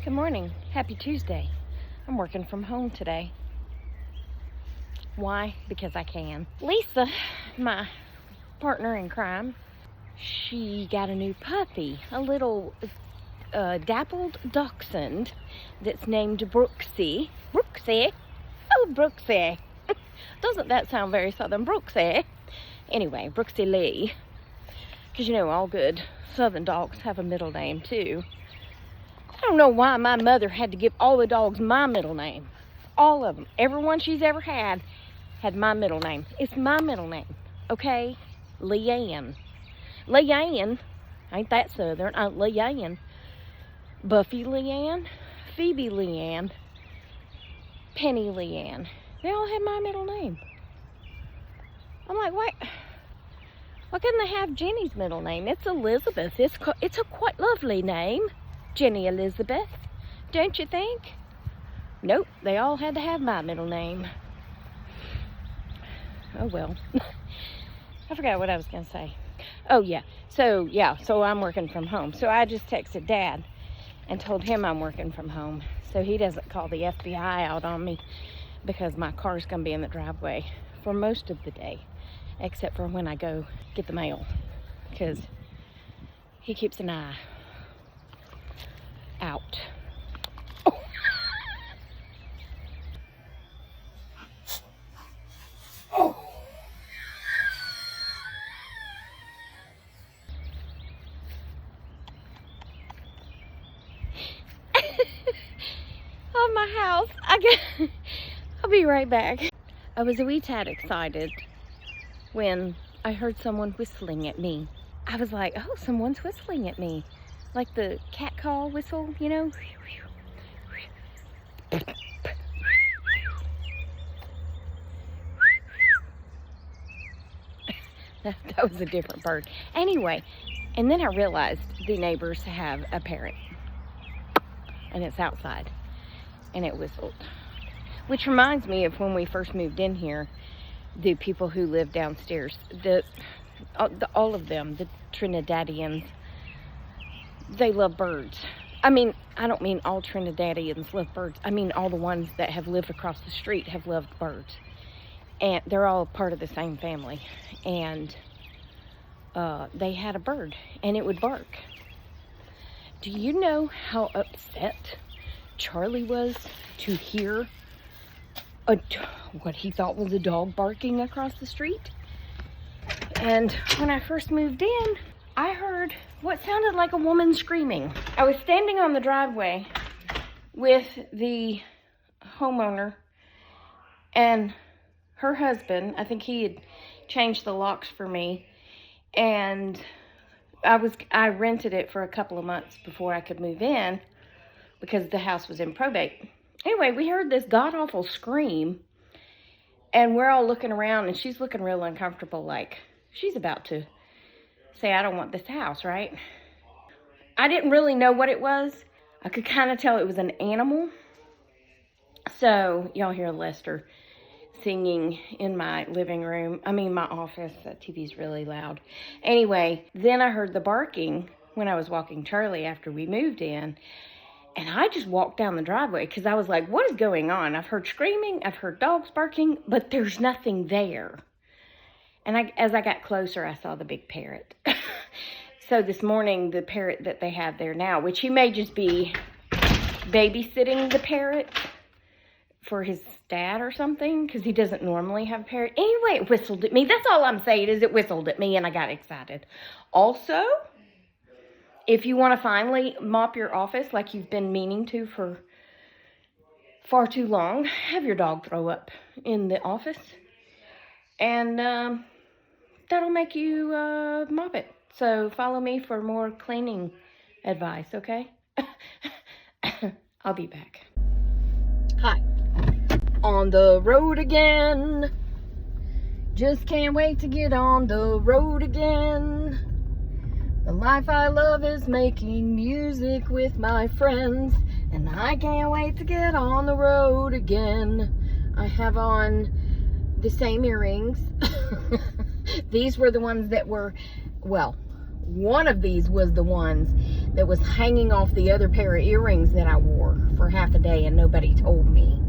Good morning. Happy Tuesday. I'm working from home today. Why? Because I can. Lisa, my partner in crime, she got a new puppy, a little dappled dachshund that's named Brooksy. Brooksy? Oh, Brooksy. Doesn't that sound very southern? Brooksy. Anyway, Brooksy Lee. Because you know, all good southern dogs have a middle name too. I don't know why my mother had to give all the dogs my middle name. All of them. Everyone she's ever had my middle name. It's my middle name, okay? Leanne. Leanne. Ain't that southern? Leanne. Buffy Leanne. Phoebe Leanne. Penny Leanne. They all had my middle name. I'm like, why couldn't they have Jenny's middle name? It's Elizabeth. It's a quite lovely name. Jenny Elizabeth, don't you think? Nope, they all had to have my middle name. Oh well. I forgot what I was gonna say. Oh yeah, so I'm working from home. So I just texted Dad and told him I'm working from home so he doesn't call the FBI out on me, because my car's gonna be in the driveway for most of the day, except for when I go get the mail, because he keeps an eye out. Oh. Oh. On my house. I'll be right back. I was a wee tad excited when I heard someone whistling at me. I was like, oh, someone's whistling at me. Like the cat call whistle, you know? That was a different bird. Anyway, and then I realized the neighbors have a parrot. And it's outside. And it whistled. Which reminds me of when we first moved in here, the people who live downstairs, all of them, the Trinidadians, they love birds. I mean, I don't mean all Trinidadians love birds. I mean all the ones that have lived across the street have loved birds. And they're all part of the same family. And they had a bird, and it would bark. Do you know how upset Charlie was to hear what he thought was a dog barking across the street? And when I first moved in, I heard what sounded like a woman screaming. I was standing on the driveway with the homeowner and her husband. I think he had changed the locks for me, and I rented it for a couple of months before I could move in because the house was in probate. Anyway, we heard this god-awful scream, and we're all looking around, and she's looking real uncomfortable, like she's about to say, I don't want this house, right? I didn't really know what it was. I could kind of tell it was an animal. So, y'all hear Lester singing in my living room. I mean, my office. The TV's really loud. Anyway, then I heard the barking when I was walking Charlie after we moved in. And I just walked down the driveway because I was like, what is going on? I've heard screaming. I've heard dogs barking, but there's nothing there. And as I got closer, I saw the big parrot. So this morning, the parrot that they have there now, which he may just be babysitting the parrot for his dad or something, because he doesn't normally have a parrot. Anyway, it whistled at me. That's all I'm saying, is it whistled at me, and I got excited. Also, if you want to finally mop your office like you've been meaning to for far too long, have your dog throw up in the office. And that'll make you mop it. So follow me for more cleaning advice, okay? I'll be back. Hi. On the road again. Just can't wait to get on the road again. The life I love is making music with my friends, and I can't wait to get on the road again. I have on the same earrings. These were the ones that were, well, one of these was the ones that was hanging off the other pair of earrings that I wore for half a day and nobody told me.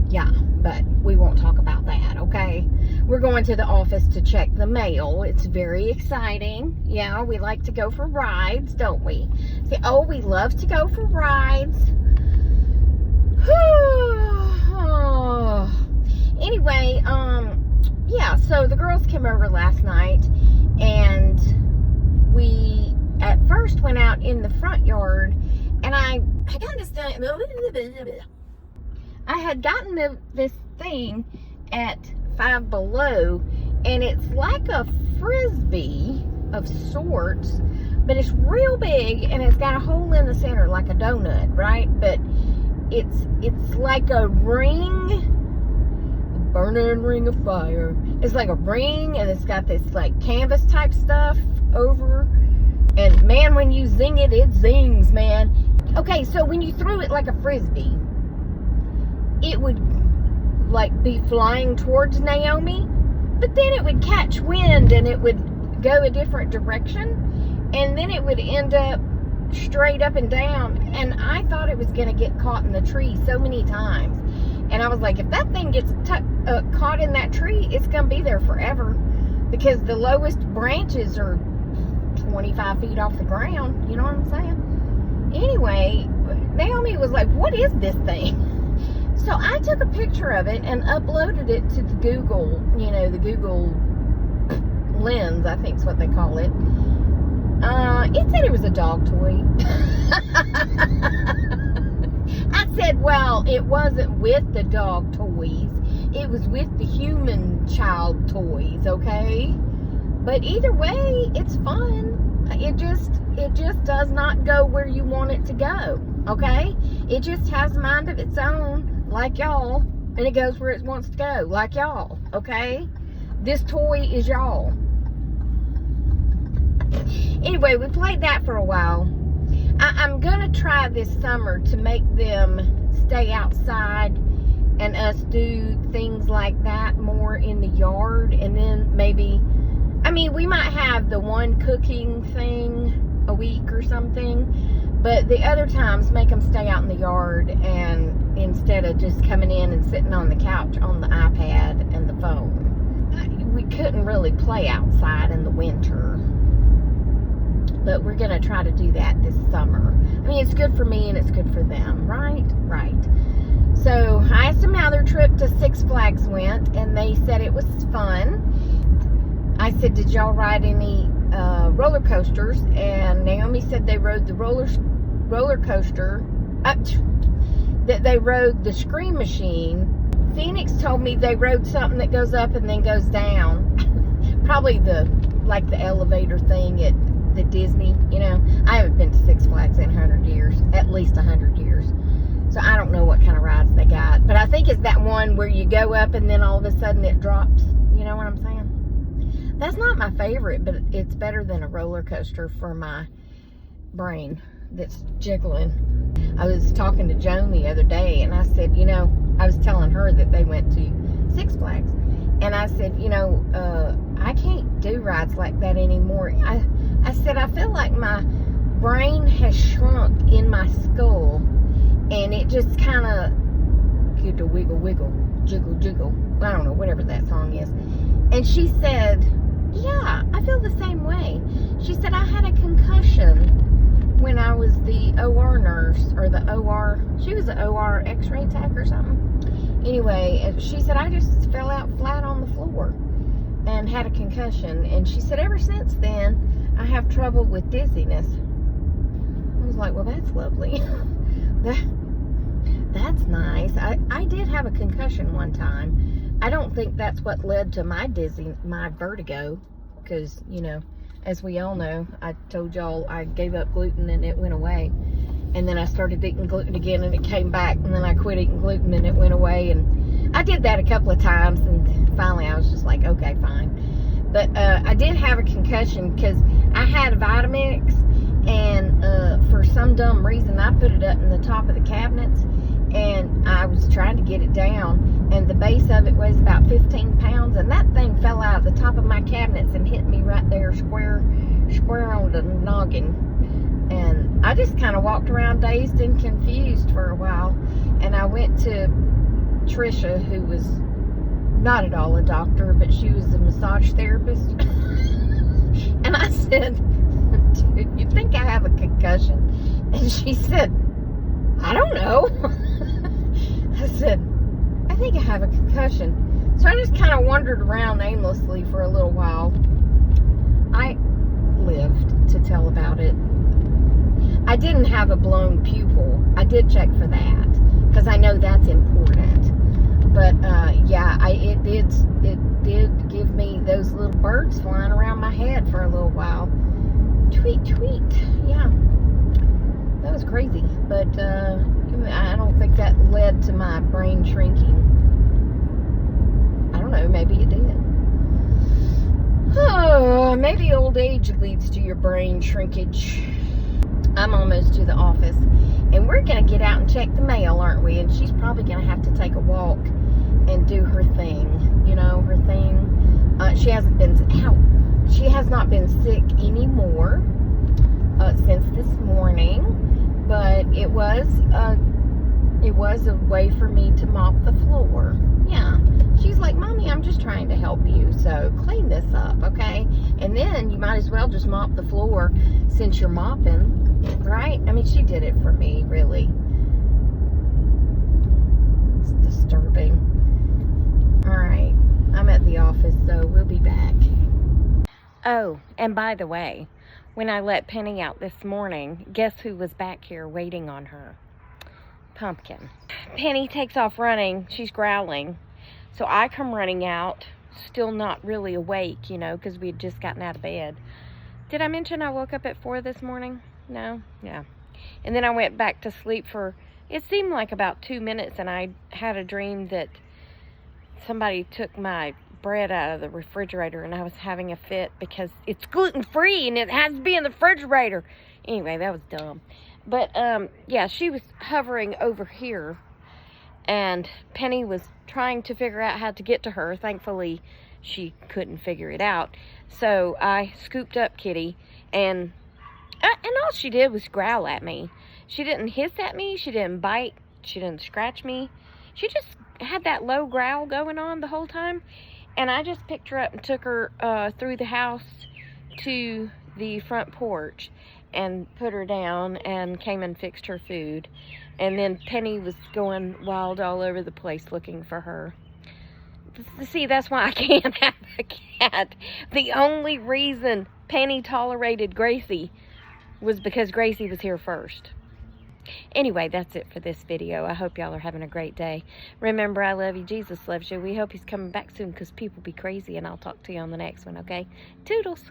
Yeah, but we won't talk about that, okay? We're going to the office to check the mail. It's very exciting. Yeah, we like to go for rides, don't we? See, oh, we love to go for rides. Anyway, yeah, so the girls came over last night, and we at first went out in the front yard, and I had gotten this thing at Five Below, and it's like a frisbee of sorts, but it's real big, and it's got a hole in the center like a donut, right? But it's like a ring, a burning ring of fire. It's like a ring, and it's got this like canvas type stuff over, and man, when you zing it, it zings, man. Okay, so when you threw it like a frisbee, it would like be flying towards Naomi, but then it would catch wind and it would go a different direction, and then it would end up straight up and down, and I thought it was going to get caught in the tree so many times, and I was like, if that thing gets caught in that tree, it's going to be there forever, because the lowest branches are 25 feet off the ground, you know what I'm saying? Anyway, Naomi was like, what is this thing? So I took a picture of it and uploaded it to the Google, you know, the Google Lens, I think is what they call it. It said it was a dog toy. I said, well, it wasn't with the dog toys. It was with the human child toys, okay? But either way, it's fun. It just does not go where you want it to go, okay? It just has a mind of its own, like y'all, and it goes where it wants to go, like y'all, okay? This toy is y'all. Anyway, we played that for a while. I'm gonna try this summer to make them stay outside and us do things like that more in the yard, and then maybe, I mean, we might have the one cooking thing a week or something, but the other times make them stay out in the yard, and instead of just coming in and sitting on the couch on the iPad and the phone. We couldn't really play outside in the winter, but we're going to try to do that this summer. I mean, it's good for me and it's good for them, right? Right. So I asked them how their trip to Six Flags went, and they said it was fun. I said, did y'all ride any roller coasters? And Naomi said they rode the roller coaster, that they rode the Scream Machine. Phoenix told me they rode something that goes up and then goes down. Probably like the elevator thing at the Disney, you know. I haven't been to Six Flags in 100 years, at least 100 years. So I don't know what kind of rides they got. But I think it's that one where you go up and then all of a sudden it drops. You know what I'm saying? That's not my favorite, but it's better than a roller coaster for my brain that's jiggling. I was talking to Joan the other day, and I said, you know, I was telling her that they went to Six Flags. And I said, you know, I can't do rides like that anymore. I said, I feel like my brain has shrunk in my skull, and it just kind of get to wiggle, wiggle, jiggle, jiggle. I don't know, whatever that song is. And she said, yeah, I feel the same way. She said, I had a concussion when I was the OR nurse, or the OR, she was the OR x-ray tech or something. Anyway, she said, I just fell out flat on the floor and had a concussion. And she said, ever since then, I have trouble with dizziness. I was like, well, that's lovely. That's nice. I did have a concussion one time. I don't think that's what led to my vertigo, because, you know, as we all know, I told y'all I gave up gluten and it went away. And then I started eating gluten again and it came back. And then I quit eating gluten and it went away. And I did that a couple of times. And finally I was just like, okay, fine. But I did have a concussion because I had Vitamix. And for some dumb reason, I put it up in the top of the cabinets. And I was trying to get it down. And the base of it weighs about 15 pounds. And that thing fell out of the top of my cabinets and hit me right there square on the noggin. And I just kind of walked around dazed and confused for a while. And I went to Trisha, who was not at all a doctor, but she was a massage therapist. And I said, "Dude, you think I have a concussion?" And she said, "I don't know." I said, "I think I have a concussion." So I just kind of wandered around aimlessly for a little while. I lived to tell about it. I didn't have a blown pupil. I did check for that, because I know that's important. But yeah, it did give me those little birds flying around my head for a little while. Tweet, tweet. Yeah, that was crazy. But I don't think that led to my brain shrinking. I don't know, maybe it did. Oh, maybe old age leads to your brain shrinkage. I'm almost to the office, and we're going to get out and check the mail, aren't we? And she's probably going to have to take a walk and do her thing, you know, her thing. She has not been sick anymore since this morning, but it was a way for me to mop the floor. Yeah, she's like, "Mommy, I'm just trying to help you, so clean this up, okay? And then you might as well just mop the floor since you're mopping, right?" I mean, she did it for me, really. It's disturbing. All right, I'm at the office, so we'll be back. Oh, and by the way, when I let Penny out this morning, guess who was back here waiting on her? Pumpkin. Penny takes off running. She's growling. So I come running out, still not really awake, you know, because we had just gotten out of bed. Did I mention I woke up at 4 this morning? No? Yeah. And then I went back to sleep for, it seemed like about 2 minutes, and I had a dream that somebody took my bread out of the refrigerator, and I was having a fit because it's gluten-free and it has to be in the refrigerator. Anyway, that was dumb. But yeah, she was hovering over here, and Penny was trying to figure out how to get to her. Thankfully, she couldn't figure it out. So I scooped up Kitty, and all she did was growl at me. She didn't hiss at me. She didn't bite. She didn't scratch me. She just had that low growl going on the whole time. And I just picked her up and took her through the house to the front porch and put her down and came and fixed her food. And then Penny was going wild all over the place looking for her. See, that's why I can't have a cat. The only reason Penny tolerated Gracie was because Gracie was here first. Anyway, that's it for this video. I hope y'all are having a great day. Remember, I love you. Jesus loves you. We hope he's coming back soon, because people be crazy, and I'll talk to you on the next one, okay? Toodles.